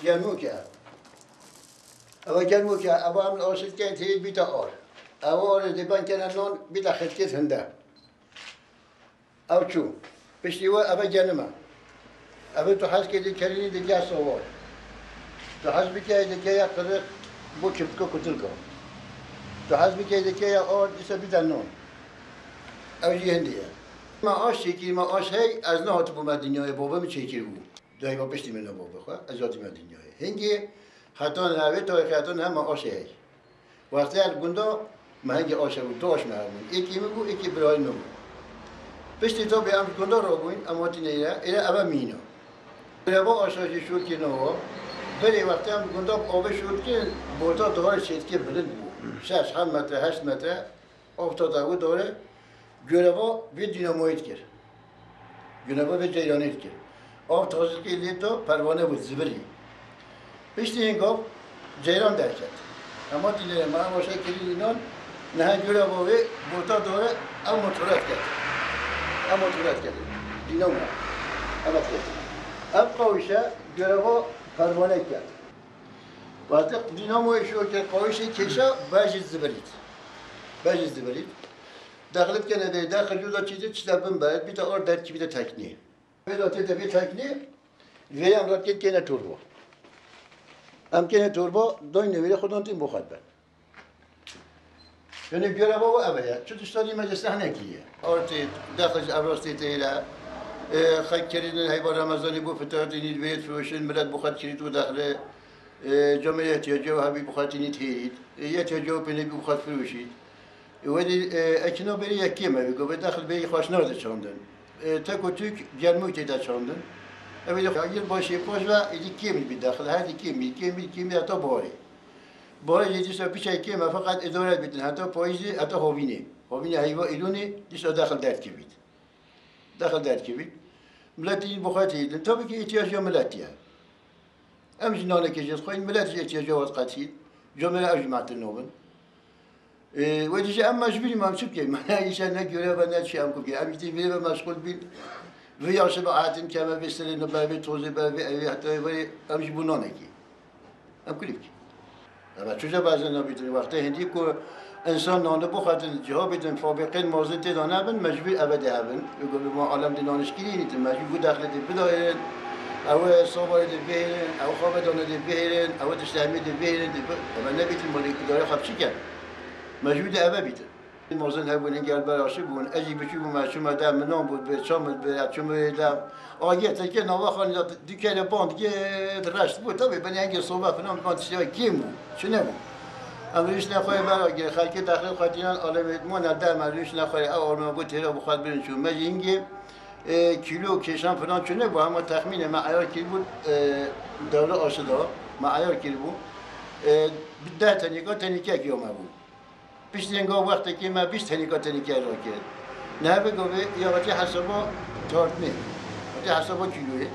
گرمو کرد. اما گرمو کرد. اما هم آشد که تیل بیتا آر. اما آر دیبان کنن نان بیتا خدکت هنده. او چو. پشتی و اما گرمه. اما تو حس که دی کرینی دی گاس آوار. تو حس بکه دی که یا قرق بو کبکو کتل کن. تو حس بکه دی که یا آر دیسا بیتا نان. او جی هندیه. ما آش چیکی ما آش هی از نه هات بوم دنیای بابا می چیکی بود. دایی با پشتی من بابا خواه از هاتی من دنیای. هنگی حتی نهوی تاریخ حتی نه ما آش هی. وقتی هر گنده ما هنگی آش بود دو آش مهرمون. یکی می بود یکی برای نو. پشتی تا به امر گنده را بوین اما تی نیره ایره اول مینا. برای با آشاشی شد که نه بری وقتی هم گنده آب شد که بودا داره شد که بلند بود. 6 متر 8 متر افتاده بود داره. گربا به دینامایت کرد. گربا به جیرانیت کرد. آب تازه که لیتا پروانه بود زبری. پیشتی این گفت جیران در کرد. اما دیگه ما باشه که اینان نه گربا به بوتا داره ام موتورات کرد. ام موتورات کرد. دینامو. اما کرد. اب قویشه گربا پروانه کرد. وقتی دیناموی شو کرد قویشه کشا باجی زبرید. باجی زبرید. داخلت کنه ده داخل جودا چیزی چیزابن باید بیت آر درکی بیت تکنی. وقتی تبی تکنی ویام راکت کنه توربو. ام کنه توربو داین نویره خودان تیم بخواد بر. یعنی گربه و ابیا چه دشتاری مجلس هنگیه. آرتی داخل ابراستی تیرا خاک کردن حیوان رمضانی بو فترات نید وید فروشن ملت بخواد کرد و داخل جامعه احتیاجی و همی بخواد نید هید. احتیاجی و پنی بخواد فروشید. ودی اکنون بری یکی می بگو به داخل بری خوش نرده چندن تک و تک گرموی تیدا چندن اولی اگر باشه پاش و ایدی کیمی بی داخل هر دی کیمی حتی باری جدیش رو پیش کیم فقط اداره بیتن حتی پاییزی حتی هاوینه هیوا ایلونی دیش داخل درد کی بید داخل درد کی بید ملتی بخاطی ایدن تا بکی احتیاجی ملتیه امش نانه کجاست خوین ملتی احتیاجی وقت قطعی جمله اجماعت نوبن ودیش ام مجبوری مام چی کنیم؟ من ایشان نگیره و نشی ام کنیم. ام ایتی ولی مشغول بین ویاش با عادم که ما بسترین و برای توزیع برای حتی ولی امش بنا نکی. ام کلیک. اما چجا بعضی نبیدن وقتی هندی کو انسان نانه بخوادن جواب بدن فابقین موزن تدانه بن مجبور ابد هبن. يقول ما عالم دانشگیری نیست مجبور داخل دی بداین او صوبای دی بیرن او خوابدان دی بیرن او تشتهمی دی بیرن اما نبیدن مالی داره خب چی کرد؟ مجبور ابد بیتن. موزن هبونی گل براشی بون اجی بچی بون ماشوم دام منام بود به چام به چام دام آگه تکی نوا خانی دکان باند که درشت بود تا ببینی اینکه صبح فنام باند چیزی کیم بود چنه بود امروز نخواهی برای خالق داخل خاطران عالم ما ندام امروز نخواهی آورم بود تیرا بخواد برین شو مجینگی کیلو کشان فلان چنه بود اما تخمین معیار کی بود دوله آشدا معیار کی بود ده تنیکه کیوم بود پیش دنگا وقتی که ما 20 تنیکه را کرد نه بگو یا وقتی حسابا تارتنه وقتی حسابا کیلوه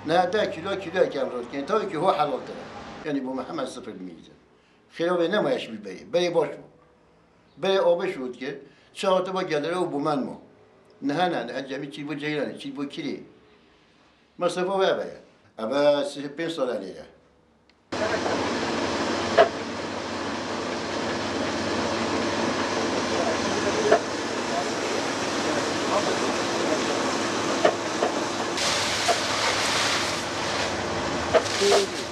نه 10 کیلو کم را کرد تا که هو حلال داره یعنی با محمد صفر میگه خیلی نمایش بری باش بری آبش بود که چهارتا با گلره و بومن ما نه جمعی چی بود جیرانه چی بود کلی مصطفی بابا اما 35 سال علیه Really?